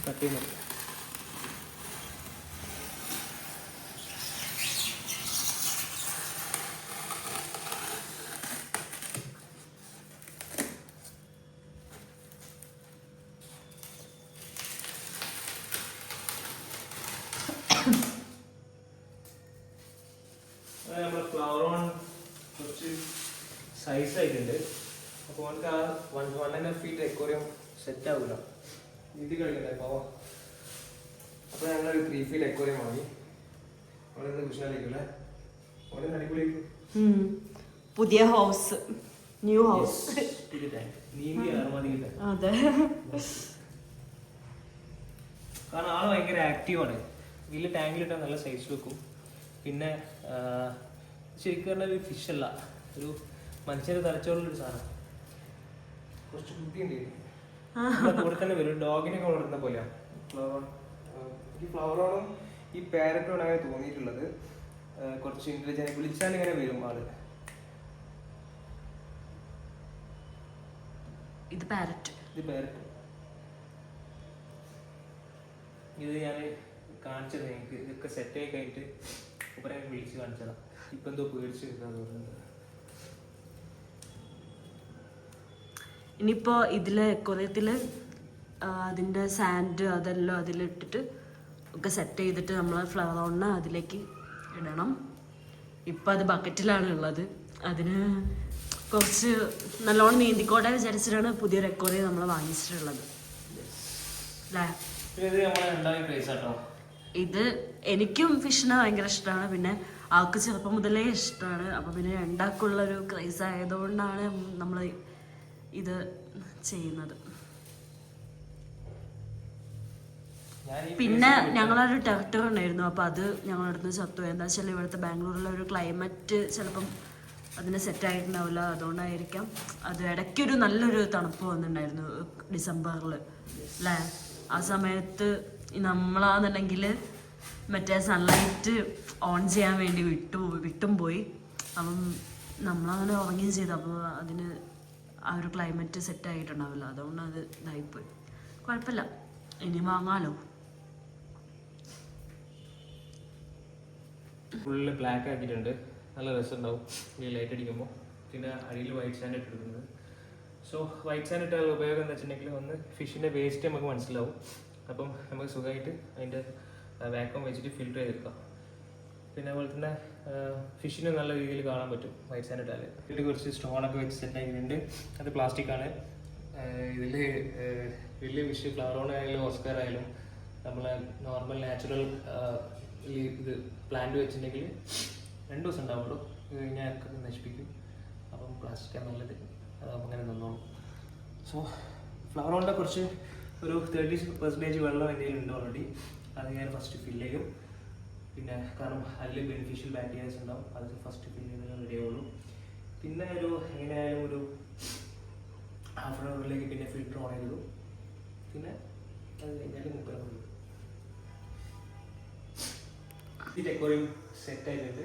Cut ചെയ്യുന്നുണ്ട്. നമ്മുടെ flower on കുറച്ച് സൈസായിട്ടുണ്ട്. അപ്പോൾ നമുക്ക് ആ 1.5 feet അക്വേറിയം സെറ്റ് ആവില്ല, ഇത് കളിക്കട്ടെ പാവം. അപ്പോൾ ഞങ്ങളൊരു 3 feet അക്വേറിയം വാങ്ങി. അവിടെ കുശാലിക്കല്ലേ, അവിടെ അടിപൊളിയായിരിക്കും. പുതിയ ഹൗസ്, ന്യൂ ഹൗസ്. അതെ, കാരണം ആള് ഭയങ്കര ആക്റ്റീവാണ്. വലിയ ടാങ്കിലിട്ടാൽ നല്ല സൈസ് വെക്കും. പിന്നെ ശരിക്കും പറഞ്ഞാൽ ഒരു ഫിഷ് അല്ല, ഒരു മനുഷ്യരെ തലച്ചോറിലൊരു സാധനം. കുറച്ച് ബുദ്ധിയുണ്ട് കൂടെ തന്നെ വരും. ഡോഗിനൊക്കെ വളർത്തുന്ന പോലെയാണ് ഫ്ലവർ. ഈ ഫ്ലവറോണും ഈ പാരറ്റോണ് അങ്ങനെ തോന്നിയിട്ടുള്ളത്. കുറച്ച് ഇന്റലിജന്റ്, വിളിച്ചാൽ ഇങ്ങനെ വരും ആള്. ഇത് പാരറ്റ്, ഇത് ഞാൻ കാണിച്ചത് എനിക്ക് ഇതൊക്കെ സെറ്റ് ആയി കഴിഞ്ഞിട്ട് ഇപ്പറേ വിളിച്ച് കാണിച്ചതാ. ഇപ്പൊ എന്തോ പേടിച്ച് കിട്ടാൻ തോന്നുന്നുണ്ട്. ഇനിയിപ്പോ ഇതില് അക്വേറിയത്തില് അതിന്റെ സാൻഡ് അതെല്ലാം അതിലിട്ടിട്ട് ഒക്കെ സെറ്റ് ചെയ്തിട്ട് നമ്മൾ ഫ്ലവർ ഓണിന് അതിലേക്ക് ഇടണം. ഇപ്പൊ അത് ബക്കറ്റിലാണ് ഉള്ളത്. അതിന് കുറച്ച് നല്ലോണം നീന്തിക്കോട്ടെ വിചാരിച്ചിട്ടാണ് പുതിയൊരു അക്വേറിയം നമ്മൾ വാങ്ങിച്ചിട്ടുള്ളത്. ഇത് എനിക്കും ഫിഷിനെ ഭയങ്കര ഇഷ്ടമാണ്. പിന്നെ ആൾക്ക് ചെറുപ്പം മുതലേ ഇഷ്ടമാണ്. അപ്പൊ പിന്നെ രണ്ടാൾക്കുള്ളൊരു ക്രൈസ് ആയതുകൊണ്ടാണ് നമ്മൾ ഇത് ചെയ്യുന്നത്. പിന്നെ ഞങ്ങളൊരു ടെറക്ടർ ഉണ്ടായിരുന്നു, അപ്പൊ അത് ഞങ്ങളടുത്ത് ചത്തു. എന്താ വെച്ചാൽ ഇവിടുത്തെ ബാംഗ്ലൂരിലെ ഒരു ക്ലൈമറ്റ് ചിലപ്പം അതിന് സെറ്റ് ആയിട്ടുണ്ടാവില്ല, അതുകൊണ്ടായിരിക്കാം. അത് ഇടയ്ക്കൊരു നല്ലൊരു തണുപ്പ് വന്നിട്ടുണ്ടായിരുന്നു ഡിസംബറിൽ അല്ലേ. ആ സമയത്ത് നമ്മളാന്നുണ്ടെങ്കിൽ മറ്റേ സൺലൈറ്റ് ഓൺ ചെയ്യാൻ വേണ്ടി വിട്ടും പോയി. അപ്പം നമ്മളങ്ങനെ ഉറങ്ങുകയും ചെയ്തു. അപ്പോൾ അതിന് ആ ഒരു ക്ലൈമറ്റ് സെറ്റ് ആയിട്ടുണ്ടാവില്ല, അതുകൊണ്ട് അത് ഇതായിപ്പോയി. കുഴപ്പമില്ല, ഇനി വാങ്ങാലോ. ഫുള്ള് ബ്ലാക്ക് ആക്കിയിട്ടുണ്ട്, നല്ല രസമുണ്ടാവും ഈ ലൈറ്റ് അടിക്കുമ്പോൾ. പിന്നെ അടിയിൽ വൈറ്റ് സാൻഡ് ഇട്ടിട്ടുണ്ട്. സോ വൈറ്റ് സാൻഡ് ഇട്ടാൽ ഉപയോഗം എന്താ വെച്ചിട്ടുണ്ടെങ്കിൽ, ഒന്ന് ഫിഷിൻ്റെ വേസ്റ്റ് നമുക്ക് മനസ്സിലാവും. അപ്പം നമുക്ക് സുഖമായിട്ട് അതിൻ്റെ വാക്വം വെച്ചിട്ട് ഫിൽറ്റർ ചെയ്തെടുക്കാം. പിന്നെ അതുപോലെ തന്നെ ഫിഷിന് നല്ല രീതിയിൽ കാണാൻ പറ്റും വൈറ്റ് സാൻഡ് ഇട്ടാൽ. ഇതിൽ കുറച്ച് സ്റ്റോണൊക്കെ വെച്ച് സെറ്റ് ആക്കിയിട്ടുണ്ട്. അത് പ്ലാസ്റ്റിക്കാണ്. ഇതിൽ വലിയ ഫിഷ് ഫ്ലവർ ഓൺ ആയാലും ഓസ്കാർ ആയാലും നമ്മളെ നോർമൽ നാച്ചുറൽ ഇത് പ്ലാന്റ് വെച്ചിട്ടുണ്ടെങ്കിൽ 2 ദിവസം ഉണ്ടാവുള്ളൂ. ഇത് കഴിഞ്ഞാൽ നശിപ്പിക്കും. അപ്പം പ്ലാസ്റ്റിക്കാണ് നല്ലത്, അതാകുമ്പോൾ അങ്ങനെ നിന്നോളും. സോ ഫ്ലവർ ഓണിൻ്റെ കുറച്ച് ഒരു 30% വെള്ളം എൻ്റെ കയ്യിലുണ്ട് ഓൾറെഡി. അത് ഞാൻ ഫസ്റ്റ് ഫില്ല് ചെയ്യും. പിന്നെ കാരണം അതിൽ ബെനിഫിഷ്യൽ ബാക്ടീരിയാസ് ഉണ്ടാവും, അത് ഫസ്റ്റ് ഫില്ല് ചെയ്യുന്നത് റെഡി ആവുള്ളൂ. പിന്നെ ഒരു എങ്ങനെയായാലും ഒരു ഹാഫ് ആൻ അവറിലേക്ക് പിന്നെ ഫിൽറ്റർ ഓൺ ചെയ്തു. പിന്നെ അത് കഴിഞ്ഞാൽ മുപ്പത് അക്വേറിയം സെറ്റ് ആയിട്ടുണ്ട്.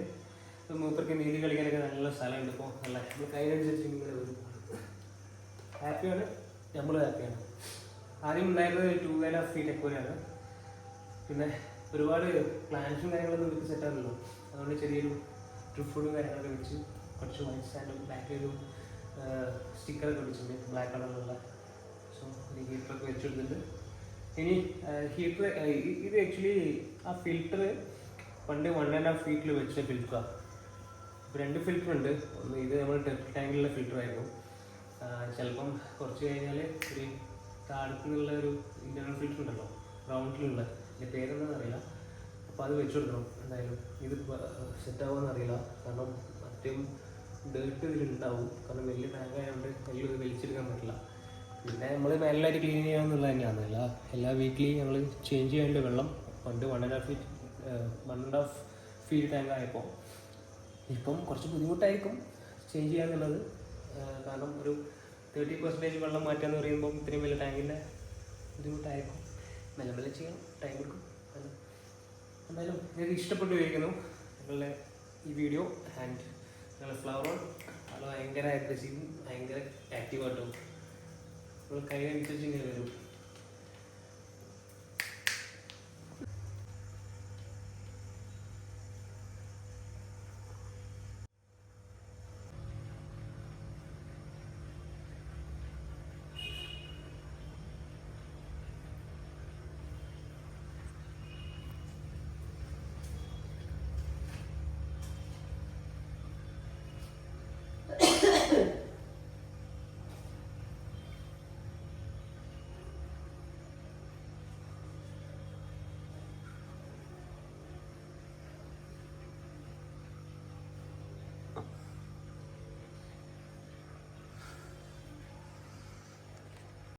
മൂപ്പർക്ക് നീതി കളിക്കാനൊക്കെ നല്ല സ്ഥലമുണ്ട്. ഇപ്പോൾ നല്ല നമ്മൾ കയ്യിലനുസരിച്ച് ഇങ്ങനെ വരും. ഹാപ്പിയാണ്, നമ്മൾ ഹാപ്പിയാണ്. ആദ്യം ഉണ്ടായിരുന്നത് 2.5 feet അക്വേറിയമാണ്. പിന്നെ ഒരുപാട് പ്ലാന്റ്സും കാര്യങ്ങളൊന്നും വെച്ച് സെറ്റാണല്ലോ, അതുകൊണ്ട് ചെറിയൊരു ട്രിപ്പ് ഫുഡും കാര്യങ്ങളൊക്കെ വെച്ച് കുറച്ച് വൈറ്റ് സാൻഡും ബാക്കിലൊരു സ്റ്റിക്കറൊക്കെ വെച്ചിട്ടുണ്ട് ബ്ലാക്ക് കളറിലുള്ള. സോ ഒരു ഹീറ്ററൊക്കെ വെച്ചെടുത്തിട്ടുണ്ട്. ഇനി ഹീറ്റർ ഇത് ആക്ച്വലി ആ ഫിൽറ്റർ പണ്ട് 1.5 feet വെച്ച ഫിൽറ്ററാണ്. ഇപ്പോൾ 2 ഫിൽറ്റർ ഉണ്ട്. ഒന്ന് ഇത് നമ്മൾ ടാങ്കിലുള്ള ഫിൽറ്ററായിരുന്നു. ചിലപ്പം കുറച്ച് കഴിഞ്ഞാൽ ഒരു താഴത്തു നിന്നുള്ള ഒരു ഇൻറ്റർണൽ ഫിൽറ്റർ ഉണ്ടല്ലോ, റൗണ്ടിലുള്ള, എൻ്റെ പേരെന്താണെന്ന് അറിയില്ല. അപ്പോൾ അത് വെച്ച് കൊടുക്കണം എന്തായാലും. ഇത് സെറ്റാവുമെന്ന് അറിയില്ല, കാരണം അത്യം ഡേർട്ട് ഇതിലുണ്ടാവും. കാരണം വലിയ ടാങ്ക് ആയതുകൊണ്ട് എല്ലാം ഇത് വലിച്ചെടുക്കാൻ പറ്റില്ല. പിന്നെ നമ്മൾ നല്ലതായിട്ട് ക്ലീൻ ചെയ്യാമെന്നുള്ളത് തന്നെയാണ്. എല്ലാ വീക്ക്ലി ഞങ്ങൾ ചേഞ്ച് ചെയ്യേണ്ട വെള്ളം. പണ്ട് 1.5 feet ടാങ്ക് ആയപ്പോൾ ഇപ്പം കുറച്ച് ബുദ്ധിമുട്ടായിരിക്കും ചേഞ്ച് ചെയ്യാന്നുള്ളത്. കാരണം ഒരു 30% വെള്ളം മാറ്റാന്ന് പറയുമ്പോൾ ഇത്രയും വലിയ ടാങ്കിൻ്റെ ബുദ്ധിമുട്ടായിരിക്കും. മെല്ലെ ചെയ്യാം, ടൈം എടുക്കും. എന്തായാലും നിങ്ങൾക്ക് ഇഷ്ടപ്പെട്ടു ഇരിക്കുന്നു നിങ്ങളുടെ ഈ വീഡിയോ. ആൻഡ് നിങ്ങളുടെ ഫ്ലവർ ഓൺ അത് ഭയങ്കര അഗ്രസീവും ഭയങ്കര ആക്റ്റീവായിട്ടും നമ്മൾ കൈ അനുസരിച്ച് ഇങ്ങനെ വരും.